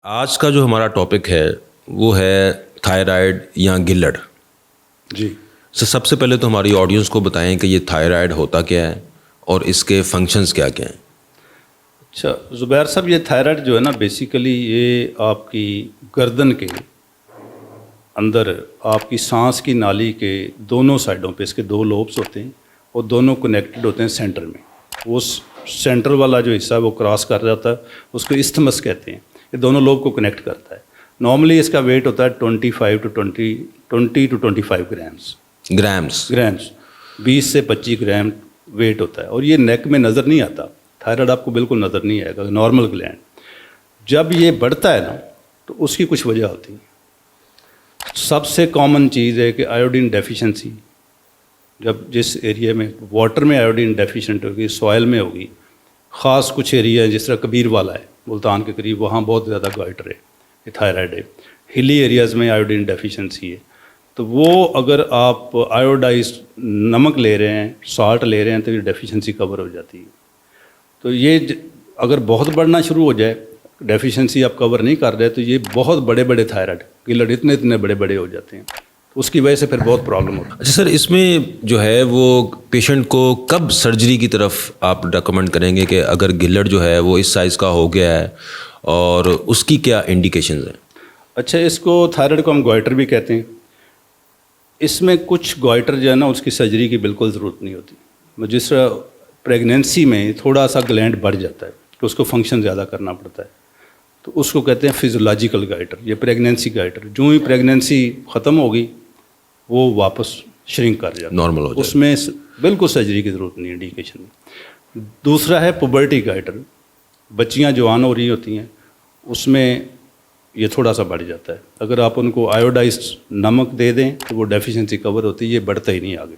آج کا جو ہمارا ٹاپک ہے وہ ہے تھائرائڈ یا گلڈ. جی سب سے پہلے تو ہماری آڈینس کو بتائیں کہ یہ تھائرائڈ ہوتا کیا ہے اور اس کے فنکشنز کیا کیا ہیں. اچھا زبیر صاحب، یہ تھائرائڈ جو ہے نا بیسیکلی یہ آپ کی گردن کے اندر آپ کی سانس کی نالی کے دونوں سائڈوں پہ اس کے دو لوبس ہوتے ہیں اور دونوں کنیکٹڈ ہوتے ہیں سینٹر میں. وہ سینٹر والا جو حصہ ہے وہ کراس کر جاتا ہے، اس کو استھمس کہتے ہیں. یہ دونوں لوب کو کنیکٹ کرتا ہے. نارملی اس کا ویٹ ہوتا ہے 20 to 25 گرامس 20 سے 25 گرام ویٹ ہوتا ہے. اور یہ نیک میں نظر نہیں آتا. تھائرائڈ آپ کو بالکل نظر نہیں آئے گا، نارمل گلینڈ. جب یہ بڑھتا ہے نا تو اس کی کچھ وجہ ہوتی ہے. سب سے کامن چیز ہے کہ آیوڈین ڈیفیشنسی. جب جس ایریا میں واٹر میں آیوڈین ڈیفیشنٹ ہوگی، سوائل میں ہوگی، خاص کچھ ایریا جس طرح کبیر والا ہے ملتان کے قریب، وہاں بہت زیادہ گوائٹر ہے، یہ تھائرائڈ ہے. ہلی ایریاز میں آیوڈین ڈیفیشنسی ہے تو وہ اگر آپ آیوڈائز نمک لے رہے ہیں، سالٹ لے رہے ہیں تو یہ ڈیفیشنسی کور ہو جاتی ہے. تو یہ اگر بہت بڑھنا شروع ہو جائے، ڈیفیشنسی آپ کور نہیں کر رہے، تو یہ بہت بڑے بڑے تھائرائڈ گلڈ اتنے بڑے بڑے ہو جاتے ہیں. تو اس کی وجہ سے پھر بہت پرابلم ہوتی ہے. اچھا سر، اس میں جو ہے وہ پیشنٹ کو کب سرجری کی طرف آپ ریکمنڈ کریں گے کہ اگر گلڈ جو ہے وہ اس سائز کا ہو گیا ہے، اور اس کی کیا انڈیکیشنز ہیں؟ اچھا، اس کو تھائرائڈ کو ہم گوائٹر بھی کہتے ہیں. اس میں کچھ گوائٹر جو ہے نا اس کی سرجری کی بالکل ضرورت نہیں ہوتی. جس طرح پریگنینسی میں تھوڑا سا گلینڈ بڑھ جاتا ہے تو اس کو فنکشن زیادہ کرنا پڑتا ہے، تو اس کو کہتے ہیں فزیولوجیکل گائٹر یا پریگنینسی گائٹر. جو ہی پریگنینسی ختم ہوگی وہ واپس شرنک کر جاتا ہے، نارمل ہو جائے. اس میں بالکل سرجری کی ضرورت نہیں ہے انڈیکیشن میں. دوسرا ہے پوبرٹی گائٹر. بچیاں جوان ہو رہی ہوتی ہیں، اس میں یہ تھوڑا سا بڑھ جاتا ہے. اگر آپ ان کو آیوڈائزڈ نمک دے دیں تو وہ ڈیفیشنسی کور ہوتی ہے، یہ بڑھتا ہی نہیں آگے.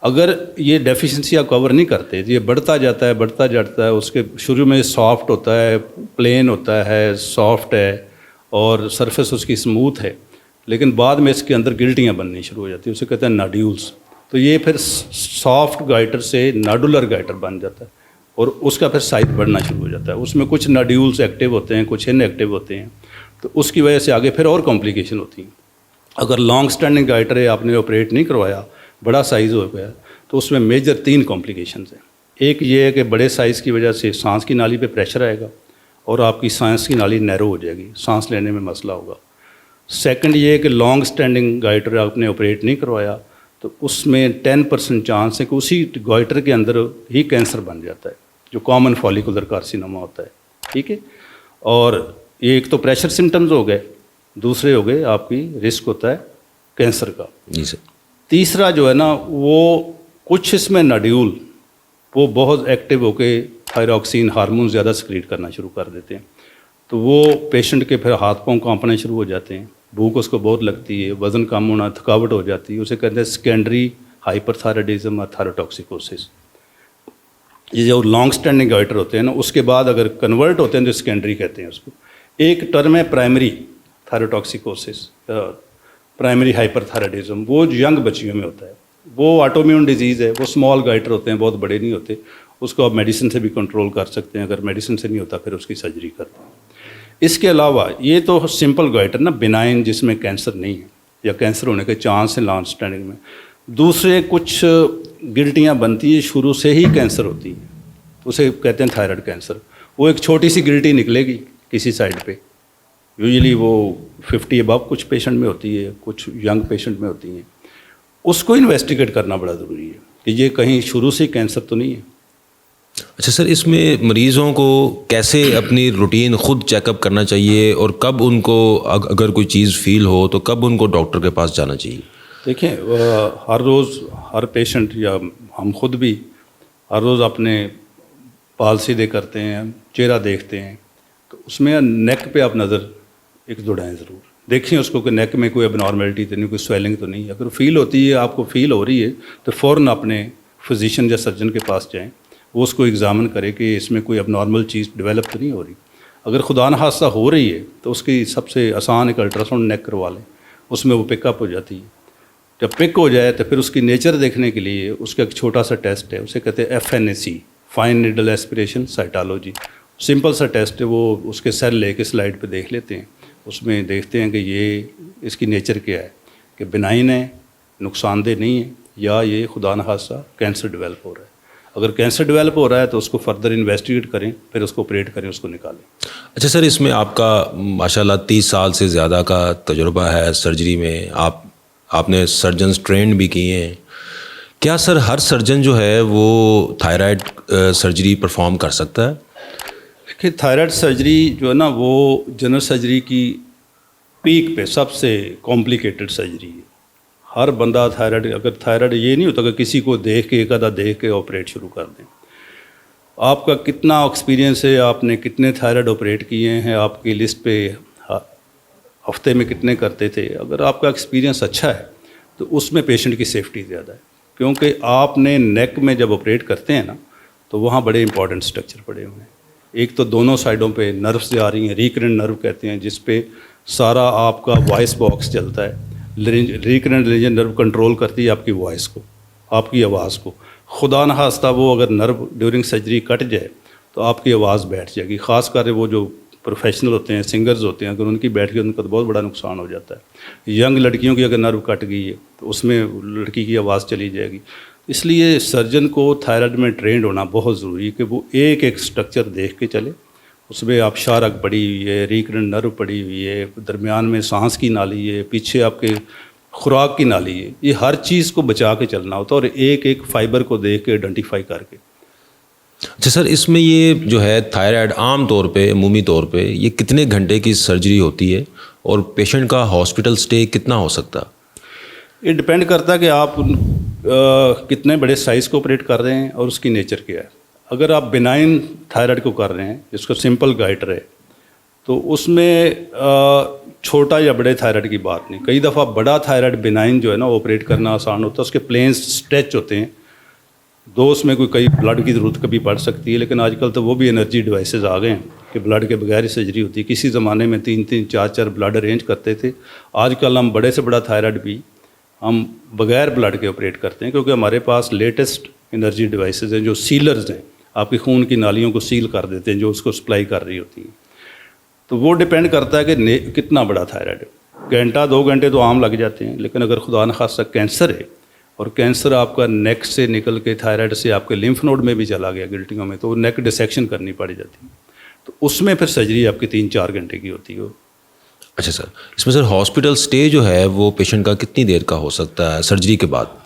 اگر یہ ڈیفیشنسی آپ کور نہیں کرتے تو یہ بڑھتا جاتا ہے. اس کے شروع میں سافٹ ہوتا ہے، پلین ہوتا ہے، سافٹ ہے اور سرفیس اس کی اسموتھ ہے، لیکن بعد میں اس کے اندر گلٹیاں بننی شروع ہو جاتی ہیں، اسے کہتے ہیں ناڈیولز. تو یہ پھر سافٹ گائٹر سے ناڈولر گائٹر بن جاتا ہے اور اس کا پھر سائز بڑھنا شروع ہو جاتا ہے. اس میں کچھ ناڈیولز ایکٹیو ہوتے ہیں، کچھ ان ایکٹیو ہوتے ہیں، تو اس کی وجہ سے آگے پھر اور کمپلیکیشن ہوتی ہیں. اگر لانگ سٹینڈنگ گائٹر ہے، آپ نے آپریٹ نہیں کروایا، بڑا سائز ہو گیا، تو اس میں میجر 3 کمپلیکیشنز ہیں. ایک یہ ہے کہ بڑے سائز کی وجہ سے سانس کی نالی پہ پریشر آئے گا اور آپ کی سانس کی نالی نیرو ہو جائے گی، سانس لینے میں مسئلہ ہوگا. سیکنڈ یہ ہے کہ لانگ سٹینڈنگ گائٹر آپ نے آپریٹ نہیں کروایا تو اس میں 10% چانس ہے کہ اسی گائٹر کے اندر ہی کینسر بن جاتا ہے، جو کامن فالیکولر کارسینوما ہوتا ہے. ٹھیک ہے. اور یہ ایک تو پریشر سمٹمز ہو گئے، دوسرے ہو گئے آپ کی رسک ہوتا ہے کینسر کا. جی سر. تیسرا جو ہے نا وہ کچھ اس میں ناڈیول وہ بہت ایکٹیو ہو کے تھائراکسین ہارمون زیادہ سکریٹ کرنا شروع کر دیتے ہیں، تو وہ پیشنٹ کے پھر ہاتھ پاؤں کانپنے شروع ہو جاتے ہیں، بھوک اس کو بہت لگتی ہے، وزن کم ہونا، تھکاوٹ ہو جاتی ہے. اسے کہتے ہیں سیکنڈری ہائپر تھائرائڈزم اور تھائروٹاکسیکوسس. یہ جو لانگ سٹینڈنگ گائٹر ہوتے ہیں نا، اس کے بعد اگر کنورٹ ہوتے ہیں تو سیکنڈری کہتے ہیں اس کو. ایک ٹرم ہے پرائمری تھائروٹاکسیکوسس، پرائمری ہائپر تھائرائڈزم، وہ ینگ بچیوں میں ہوتا ہے. وہ آٹومیون ڈیزیز ہے، وہ اسمال گائٹر ہوتے ہیں، بہت بڑے نہیں ہوتے. اس کو آپ میڈیسن سے بھی کنٹرول کر سکتے ہیں. اگر میڈیسن سے نہیں ہوتا پھر اس کی سرجری کرتے ہیں. اس کے علاوہ یہ تو سمپل گائٹر نا، بینائن، جس میں کینسر نہیں ہے یا کینسر ہونے کے چانس ہیں لانگ سٹینڈنگ میں. دوسرے کچھ گلٹیاں بنتی ہیں، شروع سے ہی کینسر ہوتی ہیں، اسے کہتے ہیں تھائرائڈ کینسر. وہ ایک چھوٹی سی گلٹی نکلے گی کسی سائڈ پہ، یوزلی وہ 50 ابو کچھ پیشنٹ میں ہوتی ہے، کچھ ینگ پیشنٹ میں ہوتی ہیں. اس کو انویسٹیگیٹ کرنا بڑا ضروری ہے کہ یہ کہیں شروع سے کینسر تو نہیں ہے. اچھا سر، اس میں مریضوں کو کیسے اپنی روٹین خود چیک اپ کرنا چاہیے، اور کب ان کو اگر کوئی چیز فیل ہو تو کب ان کو ڈاکٹر کے پاس جانا چاہیے؟ دیکھیں، ہر روز ہر پیشنٹ یا ہم خود بھی ہر روز اپنے پالسی دے کرتے ہیں، چہرہ دیکھتے ہیں، تو اس میں نیک پہ آپ نظر ایک دوڑائیں ضرور. دیکھیں اس کو کہ نیک میں کوئی اب نارملٹی تو نہیں، کوئی سویلنگ تو نہیں. اگر فیل ہوتی ہے، آپ کو فیل ہو رہی ہے، تو فوراً اپنے فزیشین یا سرجن کے پاس جائیں، وہ اس کو ایگزامن کرے کہ اس میں کوئی اب نارمل چیز ڈیولپ تو نہیں ہو رہی. اگر خدا نخواستہ ہو رہی ہے تو اس کی سب سے آسان ایک الٹرا ساؤنڈ نیک کروا لیں، اس میں وہ پک اپ ہو جاتی ہے. جب پک ہو جائے تو پھر اس کی نیچر دیکھنے کے لیے اس کا ایک چھوٹا سا ٹیسٹ ہے، اسے کہتے ہیں FNAC، fine needle aspiration cytology. Simple سا ٹیسٹ ہے، وہ اس کے سیل لے کے سلائڈ پہ دیکھ لیتے ہیں، اس میں دیکھتے ہیں کہ یہ اس کی نیچر کیا ہے، کہ بنائن ہے، نقصان دہ نہیں ہے، یا یہ خدا نخواستہ کینسر ڈیولپ ہو رہا ہے۔ اگر کینسر ڈیولپ ہو رہا ہے تو اس کو فردر انویسٹیگیٹ کریں، پھر اس کو آپریٹ کریں، اس کو نکالیں۔ اچھا سر، اس میں آپ کا ماشاءاللہ 30 سال سے زیادہ کا تجربہ ہے سرجری میں، آپ نے سرجنز ٹرینڈ بھی کیے ہیں، کیا سر ہر سرجن جو ہے وہ تھائرائڈ سرجری پرفارم کر سکتا ہے؟ دیکھیے، تھائرائڈ سرجری جو ہے نا وہ جنرل سرجری کی پیک پہ سب سے کمپلیکیٹڈ سرجری ہے۔ ہر بندہ تھائرائڈ، اگر تھائرائڈ یہ نہیں ہوتا کہ کسی کو دیکھ کے ایک آدھا دیکھ کے آپریٹ شروع کر دیں۔ آپ کا کتنا ایکسپیرینس ہے، آپ نے کتنے تھائرائڈ آپریٹ کیے ہیں، آپ کی لسٹ پہ ہفتے میں کتنے کرتے تھے، اگر آپ کا ایکسپیرینس اچھا ہے تو اس میں پیشنٹ کی سیفٹی زیادہ ہے، کیونکہ آپ نے نیک میں جب آپریٹ کرتے ہیں نا تو وہاں بڑے امپورٹنٹ اسٹرکچر پڑے ہوئے ہیں۔ ایک تو دونوں سائڈوں پہ نروس جا رہی ہیں، ریکرنٹ نرو کہتے ہیں، جس پہ سارا آپ کا وائس باکس چلتا ہے۔ ریکرنٹ ریجن نرو کنٹرول کرتی ہے آپ کی وائس کو، آپ کی آواز کو۔ خدا نخواستہ وہ اگر نرو ڈیورنگ سرجری کٹ جائے تو آپ کی آواز بیٹھ جائے گی، خاص کر وہ جو پروفیشنل ہوتے ہیں، سنگرز ہوتے ہیں، اگر ان کی بیٹھ گئی ان کا تو بہت بڑا نقصان ہو جاتا ہے۔ ینگ لڑکیوں کی اگر نرو کٹ گئی ہے تو اس میں لڑکی کی آواز چلی جائے گی۔ اس لیے سرجن کو تھائرائڈ میں ٹرینڈ ہونا بہت ضروری ہے کہ وہ ایک ایک اسٹرکچر دیکھ کے چلے، اس میں آپ شارک پڑی ہوئی ہے، ریکرنٹ نرو پڑی ہوئی ہے، درمیان میں سانس کی نالی ہے، پیچھے آپ کے خوراک کی نالی ہے، یہ ہر چیز کو بچا کے چلنا ہوتا ہے اور ایک ایک فائبر کو دیکھ کے آئیڈینٹیفائی کر کے۔ اچھا سر، اس میں یہ جو ہے تھائرائڈ عام طور پہ، عمومی طور پہ یہ کتنے گھنٹے کی سرجری ہوتی ہے اور پیشنٹ کا ہاسپٹل سٹے کتنا ہو سکتا؟ یہ ڈپینڈ کرتا ہے کہ آپ کتنے بڑے سائز کو آپریٹ کر رہے ہیں اور اس کی نیچر کیا ہے۔ اگر آپ بنائن تھائرائڈ کو کر رہے ہیں جس کو سمپل گائٹر ہے تو اس میں چھوٹا یا بڑے تھائرائڈ کی بات نہیں، کئی دفعہ بڑا تھائرائڈ بنائن جو ہے نا وہ آپریٹ کرنا آسان ہوتا ہے، اس کے پلینس اسٹریچ ہوتے ہیں، اس میں کئی بلڈ کی ضرورت کبھی پڑ سکتی ہے، لیکن آج کل تو وہ بھی انرجی ڈیوائسز آ گئے ہیں کہ بلڈ کے بغیر ہی سرجری ہوتی ہے۔ کسی زمانے میں 3 4 بلڈ ارینج کرتے تھے، آج کل ہم بڑے سے بڑا تھائرائڈ بھی ہم بغیر بلڈ کے آپریٹ کرتے ہیں، کیونکہ ہمارے پاس لیٹسٹ انرجی ڈیوائسز ہیں جو سیلرز ہیں، آپ کی خون کی نالیوں کو سیل کر دیتے ہیں، جو اس کو سپلائی کر رہی ہوتی ہیں۔ تو وہ ڈپینڈ کرتا ہے کہ کتنا بڑا تھائرائڈ ہے۔ گھنٹہ 2 گھنٹے تو عام لگ جاتے ہیں، لیکن اگر خدا نخواستہ کینسر ہے اور کینسر آپ کا نیک سے نکل کے تھائرائڈ سے آپ کے لمف نوڈ میں بھی چلا گیا گلٹیوں میں، تو وہ نیک ڈسیکشن کرنی پڑ جاتی ہے، تو اس میں پھر سرجری آپ کی 3 4 گھنٹے کی ہوتی ہے۔ اچھا سر، اس میں سر ہاسپٹل سٹے جو ہے وہ پیشنٹ کا کتنی دیر کا ہو سکتا ہے سرجری کے بعد؟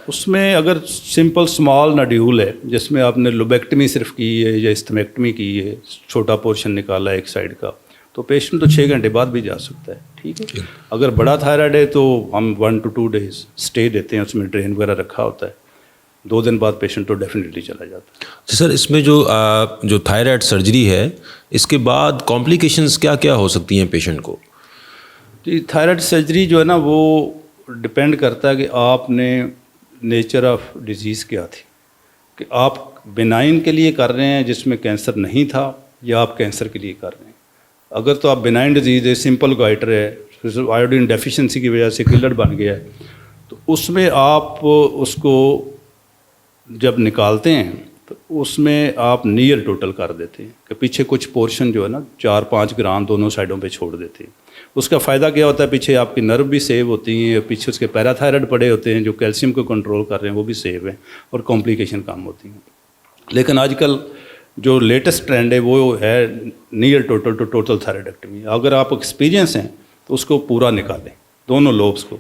اس میں اگر سمپل سمال نڈیول ہے جس میں آپ نے لوبیکٹمی صرف کی ہے یا استمیکٹمی کی ہے، چھوٹا پورشن نکالا ہے ایک سائڈ کا، تو پیشنٹ تو 6 گھنٹے بعد بھی جا سکتا ہے، ٹھیک ہے۔ اگر بڑا تھائرائڈ ہے تو ہم 1 to 2 days اسٹے دیتے ہیں، اس میں ڈرین وغیرہ رکھا ہوتا ہے، 2 دن بعد پیشنٹ تو ڈیفینیٹلی چلا جاتا ہے۔ اچھا سر، اس میں جو تھائرائڈ سرجری ہے اس کے بعد کمپلیکیشنز کیا کیا ہو سکتی ہیں پیشنٹ کو؟ جی، تھائرائڈ سرجری جو ہے نا وہ ڈپینڈ کرتا ہے کہ آپ نے نیچر آف ڈیزیز کیا تھی، کہ آپ بنائن کے لیے کر رہے ہیں جس میں کینسر نہیں تھا، یا آپ کینسر کے لیے کر رہے ہیں۔ اگر تو آپ بنائن ڈیزیز ہے، سمپل گائٹر ہے، آیوڈین ڈیفیشنسی کی وجہ سے کلر بن گیا ہے، تو اس میں آپ اس کو جب نکالتے ہیں تو اس میں آپ نیئر ٹوٹل کر دیتے ہیں، کہ پیچھے کچھ پورشن جو ہے نا 4 5 گرام دونوں سائڈوں پہ چھوڑ دیتے ہیں۔ اس کا فائدہ کیا ہوتا ہے، پیچھے آپ کی نرو بھی سیو ہوتی ہیں، پیچھے اس کے پیراتھائرائڈ پڑے ہوتے ہیں جو کیلشیم کو کنٹرول کر رہے ہیں، وہ بھی سیو ہیں اور کمپلیکیشن کم ہوتی ہیں۔ لیکن آج کل جو لیٹسٹ ٹرینڈ ہے وہ ہے نیئر ٹوٹل ٹو ٹوٹل تھائرائڈیکٹمی۔ اگر آپ ایکسپیرینس ہیں تو اس کو پورا نکالیں، دونوں لوبس کو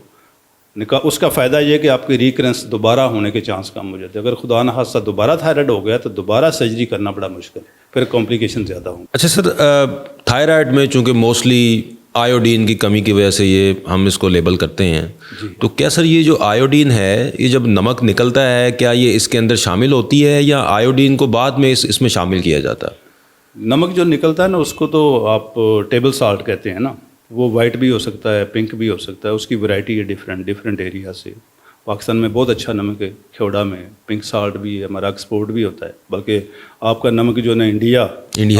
اس کا فائدہ یہ ہے کہ آپ کی ریکرنس دوبارہ ہونے کے چانس کم ہو جاتے ہیں۔ اگر خدا نخواستہ دوبارہ تھائرائڈ ہو گیا تو دوبارہ سرجری کرنا بڑا مشکل ہے، پھر کمپلیکیشن زیادہ ہوں۔ اچھا سر، تھائرائڈ میں چونکہ موسٹلی آیوڈین کی کمی کی وجہ سے یہ ہم اس کو لیبل کرتے ہیں، تو کیا سر یہ جو آیوڈین ہے یہ جب نمک نکلتا ہے کیا یہ اس کے اندر شامل ہوتی ہے، یا آیوڈین کو بعد میں اس میں شامل کیا جاتا ہے؟ نمک جو نکلتا ہے نا اس کو تو آپ ٹیبل سالٹ کہتے ہیں نا، وہ وائٹ بھی ہو سکتا ہے، پنک بھی ہو سکتا ہے، اس کی ورائٹی ہے ڈفرینٹ ایریا سے۔ پاکستان میں بہت اچھا نمک ہے، کھیوڑا میں پنک سالٹ بھی ہے، ہمارا ایکسپورٹ بھی ہوتا ہے، بلکہ آپ کا نمک جو ہے نا انڈیا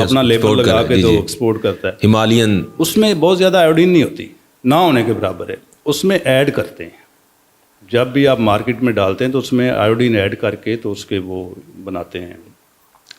اپنا لیبل لگا کے تو ایکسپورٹ کرتا ہے، ہمالین، اس میں بہت زیادہ آیوڈین نہیں ہوتی، نہ ہونے کے برابر ہے، اس میں ایڈ کرتے ہیں۔ جب بھی آپ مارکیٹ میں ڈالتے ہیں تو اس میں آیوڈین ایڈ کر کے تو اس کے وہ بناتے ہیں